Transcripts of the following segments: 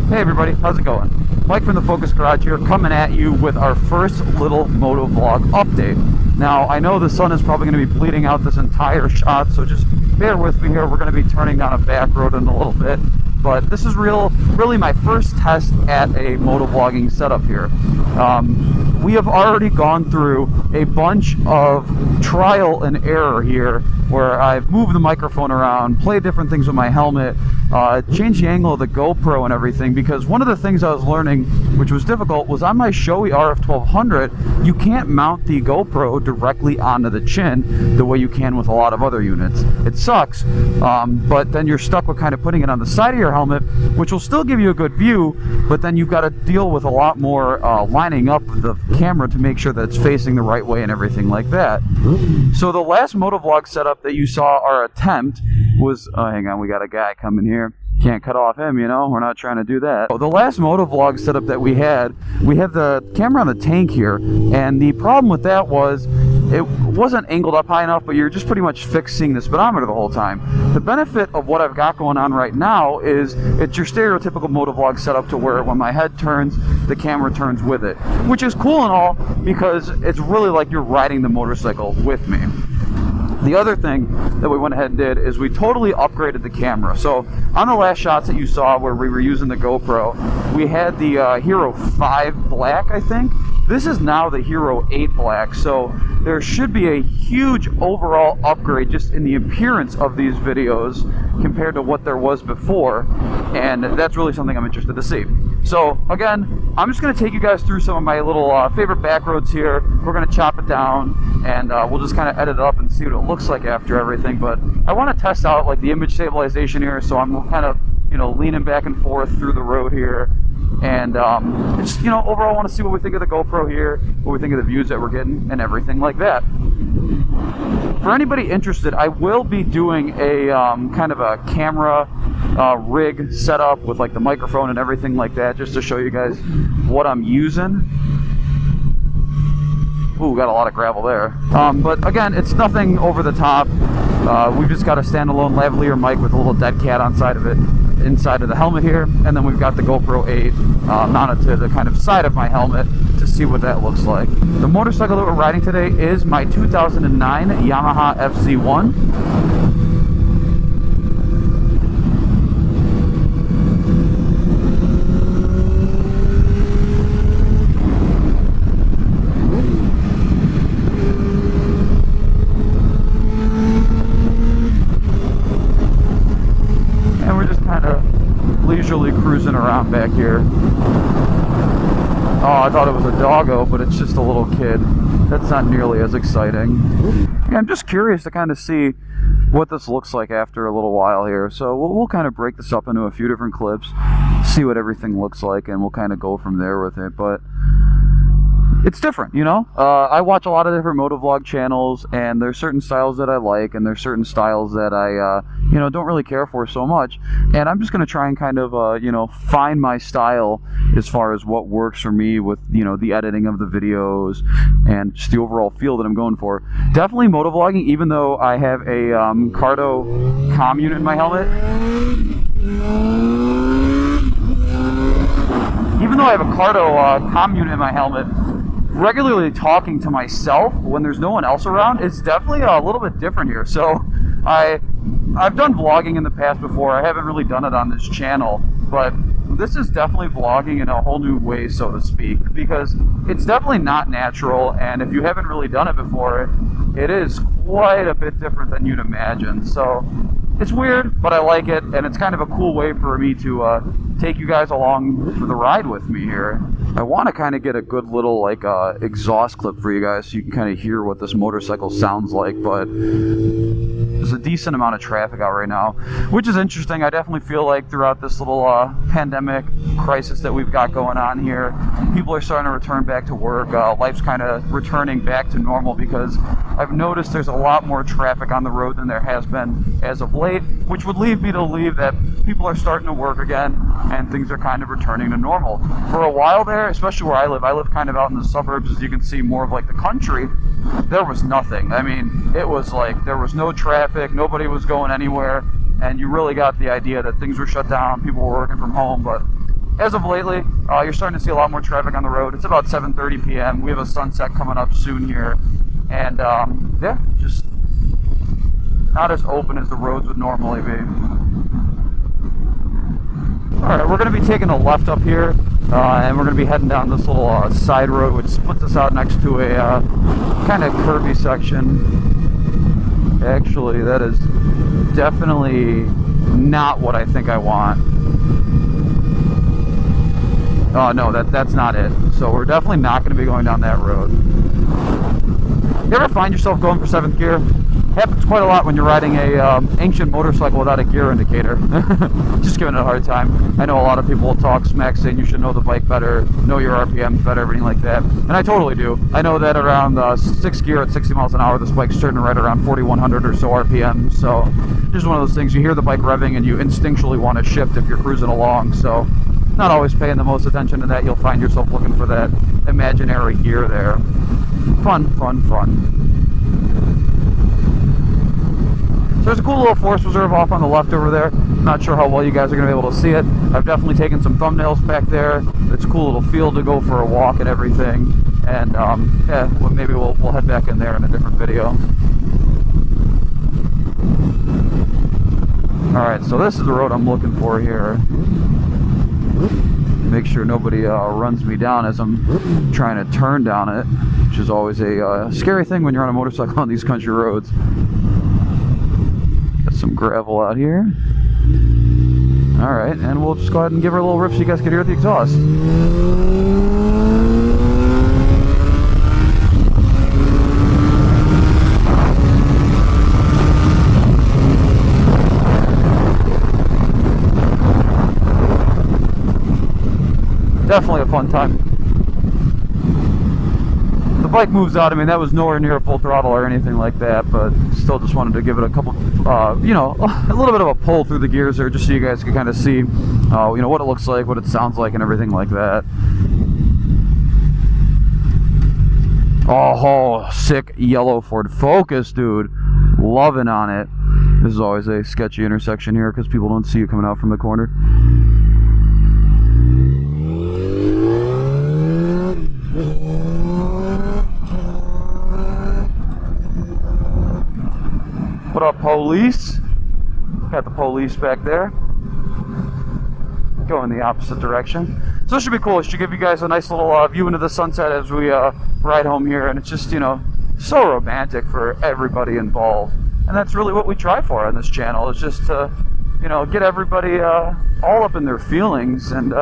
Hey everybody, how's it going? Mike from the Focus Garage here, coming at you with our first little motovlog update. Now, I know the sun is probably going to be bleeding out this entire shot, so just bear with me here. We're going to be turning down a back road in a little bit, but this is really my first test at a motovlogging setup here. We have already gone through a bunch of trial and error here, where I've moved the microphone around, played different things with my helmet, changed the angle of the GoPro and everything, because one of the things I was learning, which was difficult, was on my Shoei RF1200, you can't mount the GoPro directly onto the chin the way you can with a lot of other units. It sucks, but then you're stuck with kind of putting it on the side of your helmet, which will still give you a good view, but then you've got to deal with a lot more lining up the camera to make sure that it's facing the right way and everything like that. So the last motovlog setup that you saw our attempt was, oh, hang on, we got a guy coming here. Can't cut off him, you know, we're not trying to do that. The last motovlog setup that we had the camera on the tank here, and the problem with that was it wasn't angled up high enough, but you're just pretty much fixing the speedometer the whole time. The benefit of what I've got going on right now is it's your stereotypical motovlog setup to where when my head turns, the camera turns with it, which is cool and all because it's really like you're riding the motorcycle with me. The other thing that we went ahead and did is we totally upgraded the camera. So on the last shots that you saw where we were using the GoPro, we had the Hero 5 Black, I think. This is now the Hero 8 Black, so there should be a huge overall upgrade just in the appearance of these videos compared to what there was before, and that's really something I'm interested to see. So again, I'm just going to take you guys through some of my little favorite back roads here. We're going to chop it down, and we'll just kind of edit it up and see what it looks like after everything. But I want to test out like the image stabilization here, so I'm kind of, you know, leaning back and forth through the road here. And just, you know, overall I want to see what we think of the GoPro here, what we think of the views that we're getting, and everything like that. For anybody interested, I will be doing a kind of a camera rig setup with like the microphone and everything like that, just to show you guys what I'm using. Ooh, got a lot of gravel there. But again, it's nothing over the top. We've just got a standalone lavalier mic with a little dead cat inside of the helmet here, and then we've got the GoPro 8 mounted to the kind of side of my helmet to see what that looks like. The motorcycle that we're riding today is my 2009 Yamaha FZ1. Leisurely cruising around back here. Oh, I thought it was a doggo, but it's just a little kid. That's not nearly as exciting. Yeah, I'm just curious to kind of see what this looks like after a little while here. So we'll kind of break this up into a few different clips, see what everything looks like, and we'll kind of go from there with it. But it's different, you know? I watch a lot of different motovlog channels, and there's certain styles that I like, and there's certain styles that I, you know, don't really care for so much. And I'm just going to try and kind of, you know, find my style as far as what works for me with, you know, the editing of the videos and just the overall feel that I'm going for. Definitely motovlogging, even though I have a Cardo comm unit in my helmet. Even though I have a Cardo comm unit in my helmet, regularly talking to myself when there's no one else around, it's definitely a little bit different here. So I've done vlogging in the past before. I haven't really done it on this channel, but this is definitely vlogging in a whole new way, so to speak, because it's definitely not natural, and if you haven't really done it before, it is quite a bit different than you'd imagine. So it's weird, but I like it, and it's kind of a cool way for me to take you guys along for the ride with me here. I want to kind of get a good little like exhaust clip for you guys so you can kind of hear what this motorcycle sounds like, but there's a decent amount of traffic out right now, which is interesting. I definitely feel like throughout this little pandemic crisis that we've got going on here, people are starting to return back to work. Life's kind of returning back to normal, because I've noticed there's a lot more traffic on the road than there has been as of late, which would lead me to believe that people are starting to work again and things are kind of returning to normal. For a while there, especially where I live kind of out in the suburbs, as you can see, more of like the country, there was nothing. I mean, it was like there was no traffic, nobody was going anywhere, and you really got the idea that things were shut down, people were working from home. But as of lately, you're starting to see a lot more traffic on the road. It's about 7:30 p.m. We have a sunset coming up soon here, and yeah, just not as open as the roads would normally be. Alright, we're going to be taking a left up here, and we're going to be heading down this little side road, which splits us out next to a kind of curvy section. Actually, that is definitely not what I think I want. Oh, no, that's not it. So we're definitely not going to be going down that road. You ever find yourself going for 7th gear? Happens quite a lot when you're riding a ancient motorcycle without a gear indicator. Just giving it a hard time. I know a lot of people will talk smack saying you should know the bike better, know your RPMs better, everything like that. And I totally do. I know that around 6th gear at 60 miles an hour, this bike's turning right around 4,100 or so RPM. So just one of those things, you hear the bike revving and you instinctually want to shift if you're cruising along. So not always paying the most attention to that. You'll find yourself looking for that imaginary gear there. Fun, fun, fun. So there's a cool little forest reserve off on the left over there. I'm not sure how well you guys are going to be able to see it. I've definitely taken some thumbnails back there. It's a cool little field to go for a walk and everything. And yeah, well, maybe we'll head back in there in a different video. Alright, so this is the road I'm looking for here. Make sure nobody runs me down as I'm trying to turn down it, which is always a scary thing when you're on a motorcycle on these country roads. Got some gravel out here. Alright, and we'll just go ahead and give her a little rip so you guys can hear the exhaust. Definitely a fun time. The bike moves out. I mean, that was nowhere near full throttle or anything like that, but still just wanted to give it a couple, you know, a little bit of a pull through the gears there, just so you guys can kind of see, you know, what it looks like, what it sounds like, and everything like that. Oh, sick yellow Ford Focus, dude. Loving on it. This is always a sketchy intersection here because people don't see you coming out from the corner. What up, police? Got the police back there. Go in the opposite direction. So this should be cool. It should give you guys a nice little view into the sunset as we ride home here. And it's just, you know, so romantic for everybody involved. And that's really what we try for on this channel, is just to, you know, get everybody all up in their feelings and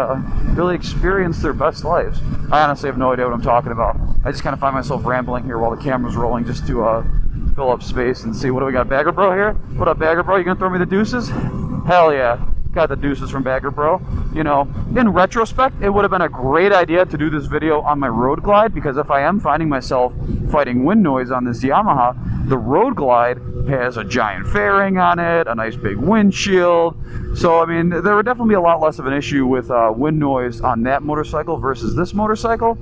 really experience their best lives. I honestly have no idea what I'm talking about. I just kind of find myself rambling here while the camera's rolling just to fill up space and see. What do we got? Bagger Bro here? What up, Bagger Bro? You gonna throw me the deuces? Hell yeah. Got the deuces from Bagger Bro. You know, in retrospect, it would have been a great idea to do this video on my Road Glide, because if I am finding myself fighting wind noise on this Yamaha, the Road Glide has a giant fairing on it, a nice big windshield. So, I mean, there would definitely be a lot less of an issue with wind noise on that motorcycle versus this motorcycle.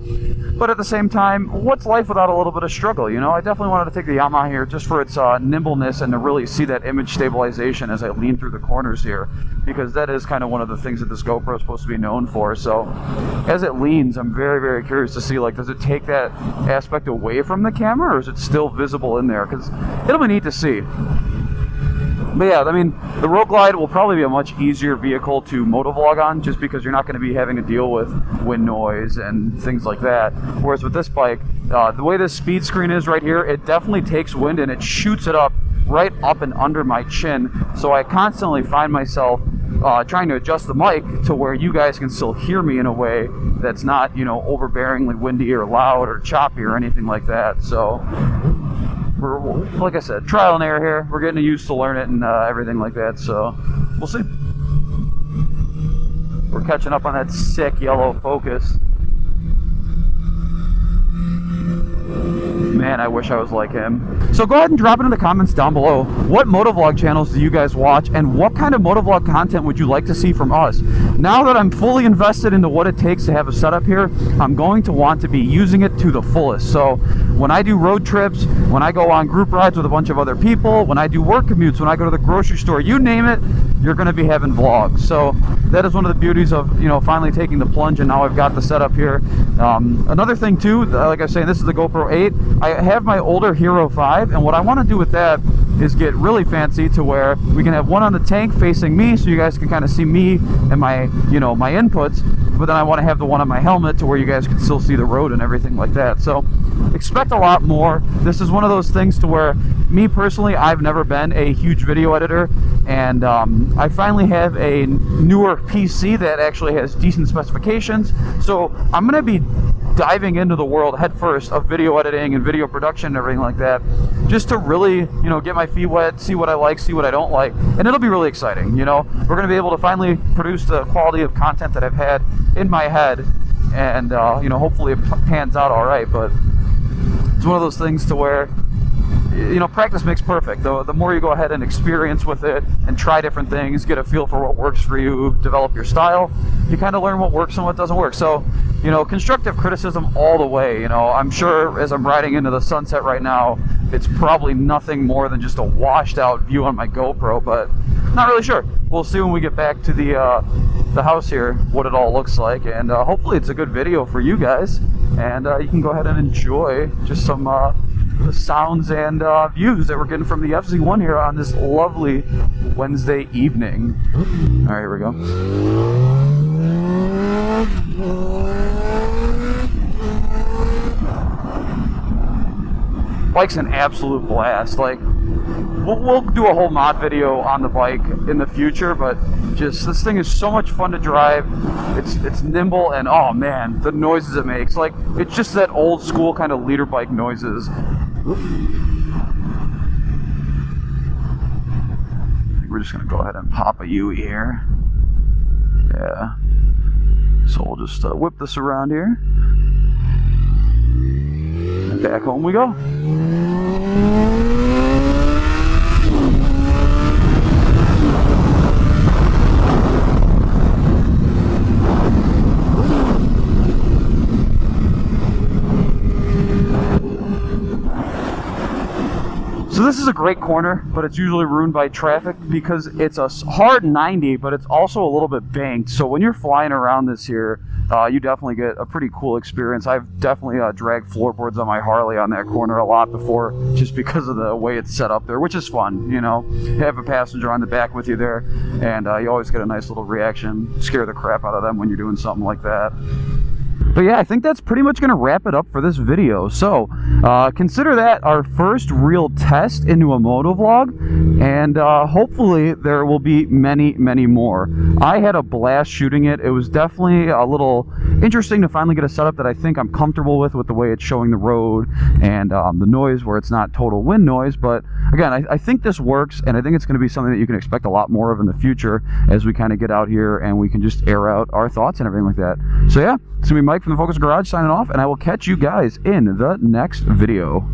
But at the same time, what's life without a little bit of struggle, you know? I definitely wanted to take the Yamaha here just for its nimbleness and to really see that image stabilization as I lean through the corners here, because that is kind of one of the things that this GoPro is supposed to be known for. So as it leans, I'm very, very curious to see, like, does it take that aspect away from the camera, or is it still visible in there? Because it'll be neat to see. But yeah, I mean, the Road Glide will probably be a much easier vehicle to motovlog on, just because you're not going to be having to deal with wind noise and things like that. Whereas with this bike, the way this speed screen is right here, it definitely takes wind and it shoots it up right up and under my chin. So I constantly find myself trying to adjust the mic to where you guys can still hear me in a way that's not, you know, overbearingly windy or loud or choppy or anything like that. So we're, like I said, trial and error here. We're getting used to learn it and everything like that. So we'll see. We're catching up on that sick yellow Focus. Man, I wish I was like him. So go ahead and drop it in the comments down below. What motovlog channels do you guys watch, and what kind of motovlog content would you like to see from us? now that I'm fully invested into what it takes to have a setup here, I'm going to want to be using it to the fullest. So when I do road trips, when I go on group rides with a bunch of other people, when I do work commutes, when I go to the grocery store, you name it, you're going to be having vlogs. So that is one of the beauties of, you know, finally taking the plunge, and now I've got the setup here. Another thing too, like I was saying, this is the GoPro 8. I have my older Hero 5, and what I want to do with that is get really fancy to where we can have one on the tank facing me, so you guys can kind of see me and my, you know, my inputs, but then I want to have the one on my helmet to where you guys can still see the road and everything like that. So expect a lot more. This is one of those things to where, me personally, I've never been a huge video editor, and I finally have a newer PC that actually has decent specifications, so I'm going to be diving into the world head first of video editing and video production and everything like that, just to really, you know, get my feet wet, see what I like, see what I don't like, and it'll be really exciting. You know, we're going to be able to finally produce the quality of content that I've had in my head, and you know, hopefully it pans out all right. But it's one of those things to where, you know, practice makes perfect. The more you go ahead and experience with it and try different things, get a feel for what works for you, develop your style, you kind of learn what works and what doesn't work. So, you know, constructive criticism all the way. You know, I'm sure as I'm riding into the sunset right now, it's probably nothing more than just a washed out view on my GoPro, but not really sure. We'll see when we get back to the house here what it all looks like, and hopefully it's a good video for you guys, and you can go ahead and enjoy just some the sounds and views that we're getting from the FZ1 here on this lovely Wednesday evening. All right, here we go. Bike's an absolute blast. Like, we'll do a whole mod video on the bike in the future, but just this thing is so much fun to drive. It's nimble, and oh man, the noises it makes, like, it's just that old school kind of leader bike noises. I think we're just gonna go ahead and pop a U here. Yeah, so we'll just whip this around here, and back home we go. So this is a great corner, but it's usually ruined by traffic because it's a hard 90, but it's also a little bit banked. So when you're flying around this here, you definitely get a pretty cool experience. I've definitely dragged floorboards on my Harley on that corner a lot before, just because of the way it's set up there, which is fun. You know, you have a passenger on the back with you there, and you always get a nice little reaction, scare the crap out of them when you're doing something like that. But yeah, I think that's pretty much going to wrap it up for this video. So consider that our first real test into a motovlog, and hopefully there will be many, many more. I had a blast shooting it. It was definitely a little interesting to finally get a setup that I think I'm comfortable with the way it's showing the road and the noise where it's not total wind noise. But again, I think this works, and I think it's going to be something that you can expect a lot more of in the future as we kind of get out here and we can just air out our thoughts and everything like that. So yeah, it's going to be Mike from the Focus Garage signing off, and I will catch you guys in the next video.